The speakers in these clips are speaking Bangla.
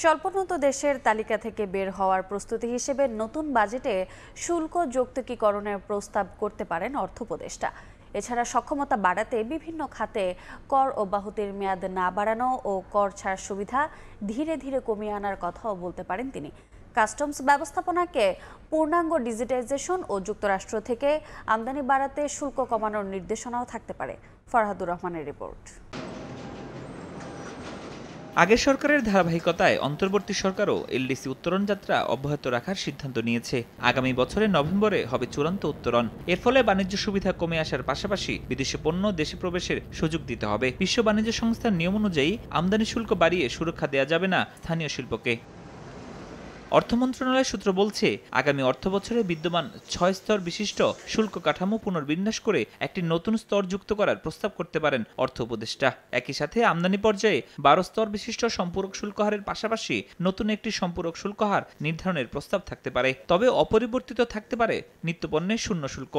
স্বল্পোন্নত দেশের তালিকা থেকে বের হওয়ার প্রস্তুতি হিসেবে নতুন বাজেটে শুল্ক যৌক্তিকীকরণের প্রস্তাব করতে পারেন অর্থ উপদেষ্টা। এছাড়া সক্ষমতা বাড়াতে বিভিন্ন খাতে কর অব্যাহতির মেয়াদ না বাড়ানো ও কর ছাড় সুবিধা ধীরে ধীরে কমিয়ে আনার কথাও বলতে পারেন তিনি। কাস্টমস ব্যবস্থাপনাকে পূর্ণাঙ্গ ডিজিটাইজেশন ও যুক্তরাষ্ট্র থেকে আমদানি বাড়াতে শুল্ক কমানোর নির্দেশনাও থাকতে পারে। ফরহাদুর রহমানের রিপোর্ট। আগের সরকারের ধারাবাহিকতায় অন্তর্বর্তী সরকারও এলডিসি উত্তরণ যাত্রা অব্যাহত রাখার সিদ্ধান্ত নিয়েছে। আগামী বছরের নভেম্বরে হবে চূড়ান্ত উত্তরণ। এর ফলে বাণিজ্য সুবিধা কমে আসার পাশাপাশি বিদেশি পণ্য দেশে প্রবেশের সুযোগ দিতে হবে। বিশ্ব বাণিজ্য সংস্থার নিয়ম অনুযায়ী আমদানি শুল্ক বাড়িয়ে সুরক্ষা দেওয়া যাবে না স্থানীয় শিল্পকে। অর্থ মন্ত্রণালয় সূত্র বলছে, আগামী অর্থবছরে বিদ্যমান 6 স্তর বিশিষ্ট শুল্ক কাঠামো পুনর্বিন্যাস করে একটি নতুন স্তর যুক্ত করার প্রস্তাব করতে পারেন অর্থ উপদেষ্টা। একই সাথে আমদানি পর্যায়ে 12 স্তর বিশিষ্ট সম্পূরক শুল্ক হারের পাশাপাশি নতুন একটি সম্পূরক শুল্ক হার নির্ধারণের প্রস্তাব থাকতে পারে। তবে অপরিবর্তিত থাকতে পারে নিত্যপণ্যের শূন্য শুল্ক।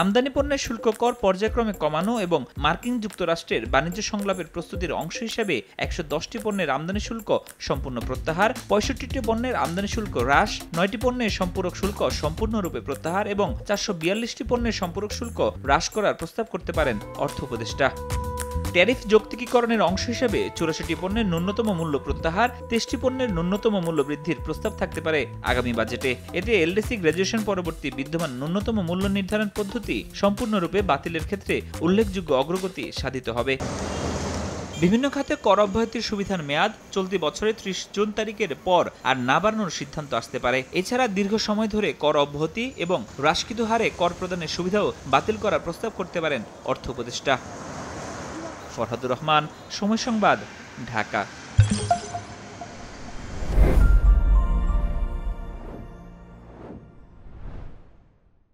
আমদানি পণ্যের শুল্ক কর পর্যায়ক্রমে কমানো এবং মার্কিন যুক্তরাষ্ট্রের বাণিজ্য সংলাপের প্রস্তুতির অংশ হিসেবে 110টি পণ্যের আমদানি শুল্ক সম্পূর্ণ প্রত্যাহার, 65টি পণ্যের আমদানি শুল্ক হ্রাস, 9টি পণ্যের সম্পূরক শুল্ক সম্পূর্ণরূপে প্রত্যাহার এবং 442টি পণ্যের সম্পূরক শুল্ক হ্রাস করার প্রস্তাব করতে পারেন অর্থ উপদেষ্টা। ট্যারিফ যৌক্তিকীকরণের অংশ হিসেবে 84টি পণ্যের ন্যূনতম মূল্য প্রত্যাহার, 23টি পণ্যের ন্যূনতম মূল্য বৃদ্ধির প্রস্তাব থাকতে পারে আগামী বাজেটে। এতে এলডিসি গ্র্যাজুয়েশন পরবর্তী বিদ্যমান ন্যূনতম মূল্য নির্ধারণ পদ্ধতি সম্পূর্ণরূপে বাতিলের ক্ষেত্রে উল্লেখযোগ্য অগ্রগতি সাধিত হবে। বিভিন্ন খাতে কর অব্যাহতির সুবিধার মেয়াদ চলতি বছরের 30 জুন তারিখের পর আর না বাড়ানোর সিদ্ধান্ত আসতে পারে। এছাড়া দীর্ঘ সময় ধরে কর অব্যাহতি এবং হ্রাসকৃত হারে কর প্রদানের সুবিধাও বাতিল করার প্রস্তাব করতে পারেন অর্থ উপদেষ্টা। ফরহাদুর রহমান, সময় সংবাদ, ঢাকা।